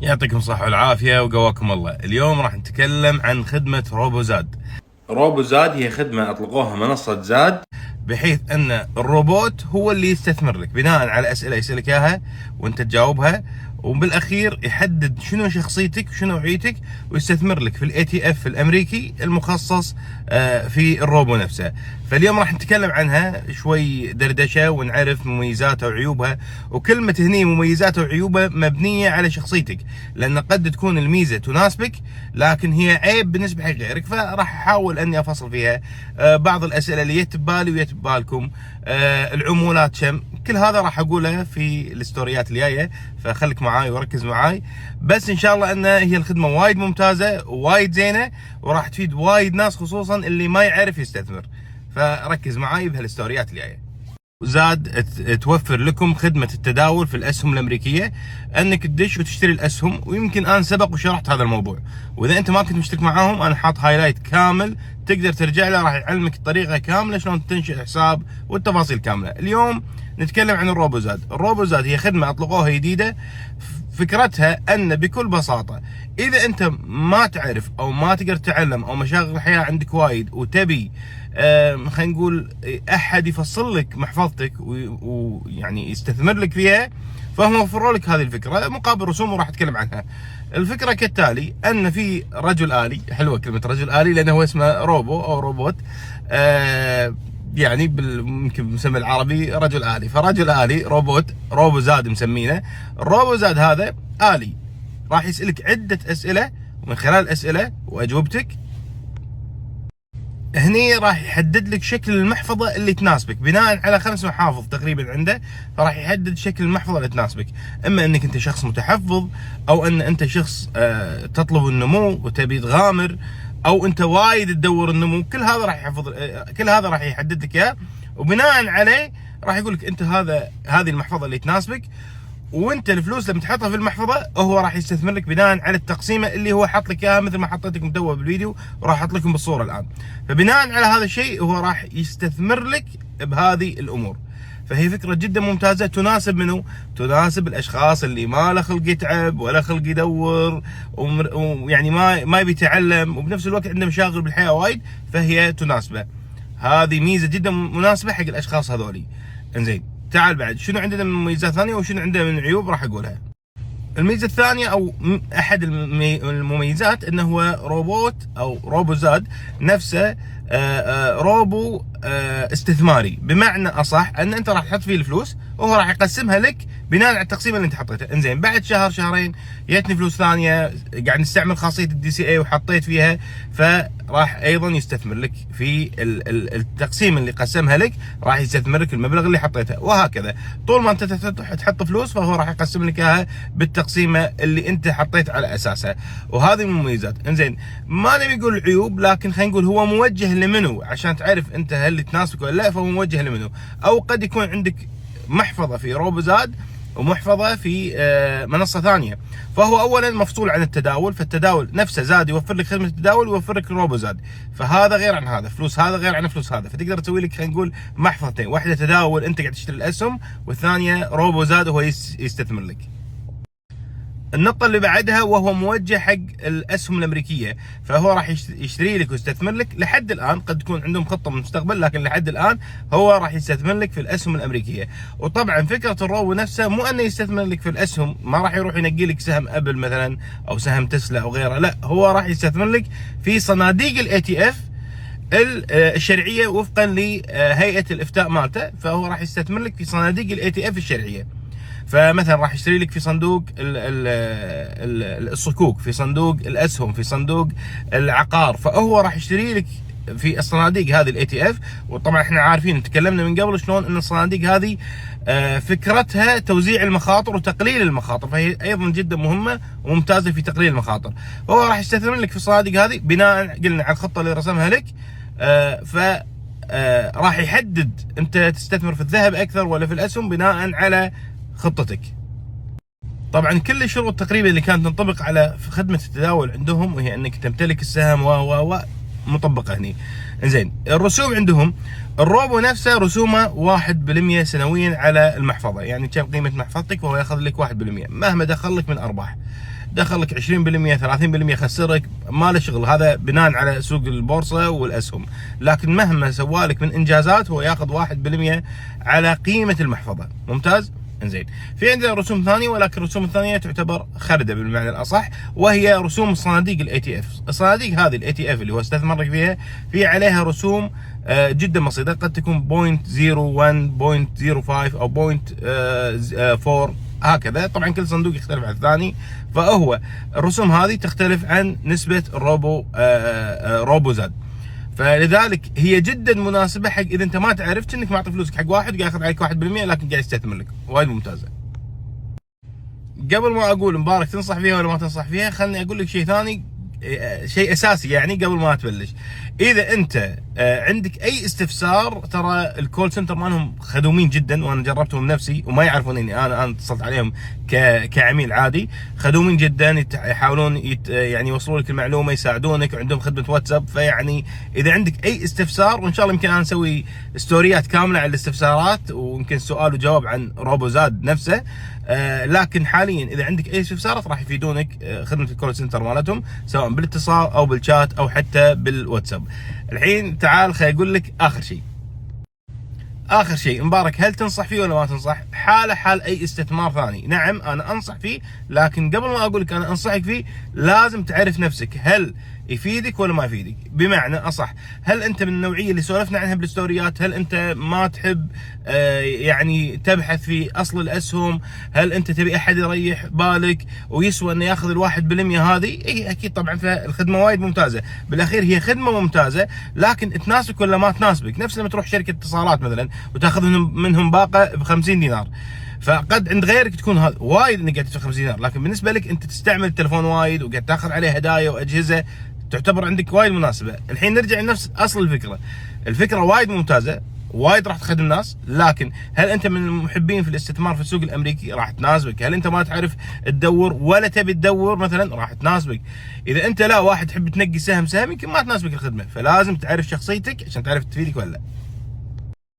يعطيكم الصحة والعافية وقواكم الله. اليوم راح نتكلم عن خدمة روبوزاد. روبوزاد هي خدمة أطلقوها منصة زاد، بحيث أن الروبوت هو اللي يستثمر لك بناء على أسئلة يسألك إياها وأنت تجاوبها، وبالأخير يحدد شنو شخصيتك وشنو نوعيتك ويستثمر لك في الاي تي اف الأمريكي المخصص في الروبو نفسه. فاليوم راح نتكلم عنها شوي دردشة ونعرف مميزاتها وعيوبها، وكلمة هني مميزاتها وعيوبها مبنية على شخصيتك، لأن قد تكون الميزة تناسبك لكن هي عيب بالنسبة حق غيرك. فراح أحاول أني أفصل فيها بعض الأسئلة اللي جت ببالي وجت ببالكم، العمولات كم، كل هذا راح أقوله في الستوريات الجاية، فخليك معاي وركز معاي. بس إن شاء الله أن هي الخدمة وايد ممتازة ووايد زينة وراح تفيد وايد ناس، خصوصا اللي ما يعرف يستثمر. فركز معاي بهالستوريات الجاية. زاد توفر لكم خدمة التداول في الأسهم الأمريكية، أنك تدش وتشتري الأسهم، ويمكن أنا سبق وشرحت هذا الموضوع، وإذا أنت ما كنت مشترك معاهم أنا حاط هايلايت كامل تقدر ترجع له، راح يعلمك الطريقة كاملة شلون تنشئ حساب والتفاصيل كاملة. اليوم نتكلم عن الروبوزاد. الروبوزاد هي خدمة أطلقوها جديدة، فكرتها أن بكل بساطة إذا أنت ما تعرف أو ما تقدر تتعلم أو مشاغل الحياة عندك وايد وتبي خلينا نقول احد يفصل لك محفظتك ويعني يستثمر لك فيها، فهم وفروا لك هذه الفكره مقابل رسوم، وراح اتكلم عنها. الفكره كالتالي، ان في رجل آلي، حلوه كلمه رجل آلي لانه هو اسمه روبو او روبوت، يعني يمكن بالمسمى العربي رجل آلي، فرجل آلي روبوت روبوزاد مسمينه. الروبوزاد هذا آلي راح يسألك عده اسئله، ومن خلال الاسئله واجوبتك هني راح يحدد لك شكل المحفظة اللي تناسبك بناء على 5 محافظ تقريبا عنده، فراح يحدد شكل المحفظة اللي تناسبك. اما انك انت شخص متحفظ، او ان انت شخص تطلب النمو وتبي تغامر، او انت وايد تدور النمو، كل هذا راح يحفظ، كل هذا راح يحدد لك اياه، وبناء عليه راح يقول لك انت هذه المحفظة اللي تناسبك. وانت الفلوس لما تحطها في المحفظه هو راح يستثمر لك بناء على التقسيمه اللي هو حط لك اياها، مثل ما حطيت لكم تو بالفيديو وراح احط لكم بالصوره الان. فبناء على هذا الشيء هو راح يستثمر لك بهذه الامور. فهي فكره جدا ممتازه، تناسب منو؟ تناسب الاشخاص اللي ما له خلق يتعب ولا خلق يدور، ويعني ما يبي يتعلم، وبنفس الوقت عنده مشاغل بالحياه وايد، فهي تناسبه. هذه ميزه جدا مناسبه حق الاشخاص هذولي. انزين، تعال بعد شنو عندنا من مميزات ثانيه وشنو عندنا من عيوب راح اقولها. الميزه الثانيه او احد المميزات انه هو روبوت او روبوزاد نفسه روبو استثماري، بمعنى اصح ان انت راح تحط فيه الفلوس وهو راح يقسمها لك بناء على التقسيمه اللي انت حطيتها. انزين، بعد شهر شهرين جتني فلوس ثانيه قاعد نستعمل خاصيه الدي سي اي وحطيت فيها، فراح ايضا يستثمر لك في التقسيم اللي قسمها لك، راح يستثمر لك المبلغ اللي حطيته، وهكذا طول ما انت تحط فلوس فهو راح يقسم لك اياها بالتقسيمه اللي انت حطيت على اساسها. وهذه المميزات. انزين، ما نبي نقول عيوب، لكن خلينا نقول هو موجه لمنو عشان تعرف انت هل تناسبك ولا لا، فهو موجه لمنو. او قد يكون عندك محفظه في روبوزاد ومحفظه في منصه ثانيه، فهو اولا مفصول عن التداول، فالتداول نفسه زاد يوفر لك خدمه التداول ويوفر لك روبوزاد، فهذا غير عن هذا، فلوس هذا غير عن فلوس هذا، فتقدر تسوي لك خلينا نقول محفظتين، واحده تداول انت قاعد تشتري الاسهم، والثانيه روبوزاد وهو يستثمر لك. النقطة اللي بعدها وهو موجه حق الأسهم الأمريكية، فهو راح يشتري لك ويستثمر لك. لحد الآن قد تكون عندهم خطة من المستقبل، لكن لحد الآن هو راح يستثمر لك في الأسهم الأمريكية. وطبعا فكرة الروبو نفسه مو أنه يستثمر لك في الأسهم، ما راح يروح ينقي لك سهم أبل مثلا أو سهم تسلا أو غيره، لا، هو راح يستثمر لك في صناديق الاي تي اف الشرعية وفقا لهيئة الإفتاء مالته، فهو راح يستثمر لك في صناديق الاي تي اف الشرعية. فمثلا راح يشتري لك في صندوق الصكوك، في صندوق الاسهم، في صندوق العقار، فهو راح يشتري لك في الصناديق هذه الاي تي اف. وطبعا احنا عارفين تكلمنا من قبل شلون ان الصناديق هذه فكرتها توزيع المخاطر وتقليل المخاطر، فهي ايضا جدا مهمه وممتازه في تقليل المخاطر. هو راح يستثمر لك في الصناديق هذه بناء قلنا على الخطه اللي رسمها لك، ف راح يحدد انت تستثمر في الذهب اكثر ولا في الاسهم بناء على خطتك. طبعا كل الشروط تقريبا اللي كانت تنطبق على خدمه التداول عندهم، وهي انك تمتلك السهم و مطبقه هني. زين، الرسوم عندهم الروبو نفسه رسومه 1% سنويا على المحفظه، يعني كم قيمه محفظتك وهو ياخذ لك 1% مهما دخل لك من ارباح. دخل لك 20% 30% خسرك، ما له شغل، هذا بناء على سوق البورصه والاسهم. لكن مهما سوالك من انجازات هو ياخذ 1% على قيمه المحفظه. ممتاز. انزين، في عندنا رسوم ثانيه، ولكن الرسوم الثانيه تعتبر خردة بالمعنى الاصح، وهي رسوم الصناديق الاي تي اف. الصناديق هذه الاي تي اف اللي هو استثمر فيها، في عليها رسوم جدا بسيطه، قد تكون 0.01 0.05 او 0.4 هكذا. طبعا كل صندوق يختلف عن الثاني، فهو الرسوم هذه تختلف عن نسبه روبو زاد. فلذلك هي جدا مناسبه حق اذا انت ما تعرفت انك معطي فلوسك حق واحد قاعد ياخذ عليك 1%، لكن قاعد يستثمر لك. وايد ممتازه. قبل ما اقول مبارك تنصح فيها ولا ما تنصح فيها، خلني اقول لك شيء ثاني، شيء اساسي يعني قبل ما تبلش. اذا انت عندك اي استفسار، ترى الكول سنتر مالهم خدومين جدا، وانا جربتهم نفسي وما يعرفون اني انا اتصلت عليهم كعميل عادي. خدومين جدا، يحاولون يعني يوصلوا لك المعلومه، يساعدونك، وعندهم خدمه واتساب. فيعني اذا عندك اي استفسار، وان شاء الله يمكن انا نسوي ستوريات كامله عن الاستفسارات، ويمكن سؤال وجواب عن روبوزاد نفسه. لكن حاليا اذا عندك اي استفسارات راح يفيدونك خدمه الكول سنتر مالتهم، سواء بالاتصال او بالشات او حتى بالواتساب. الحين تعال خليني اقول لك اخر شيء مبارك، هل تنصح فيه ولا ما تنصح؟ حاله حال اي استثمار ثاني. نعم انا انصح فيه، لكن قبل ما اقول لك انا انصحك فيه لازم تعرف نفسك هل يفيدك ولا ما يفيدك. بمعنى اصح، هل انت من النوعيه اللي سولفنا عنها بالستوريات؟ هل انت ما تحب يعني تبحث في اصل الاسهم؟ هل انت تبي احد يريح بالك ويسوى انه ياخذ ال1% هذه؟ اي اكيد طبعا، فالخدمه وايد ممتازه. بالاخير هي خدمه ممتازه، لكن تناسبك ولا ما تناسبك. نفس لما تروح شركه اتصالات مثلا وتاخذ منهم باقه ب50 دينار، فقد عند غيرك تكون هذا وايد انك قاعد تدفع 50 دينار، لكن بالنسبه لك انت تستعمل التلفون وايد وقاعد تاخذ عليه هدايا واجهزه، تعتبر عندك وايد مناسبه. الحين نرجع لنفس اصل الفكره. الفكره وايد ممتازه، وايد راح تخدم الناس، لكن هل انت من المحبين في الاستثمار في السوق الامريكي؟ راح تناسبك. هل انت ما تعرف تدور ولا تبي تدور مثلا؟ راح تناسبك. اذا انت لا واحد تحب تنقي سهم يمكن ما تناسبك الخدمه. فلازم تعرف شخصيتك عشان تعرف تفيدك ولا لا.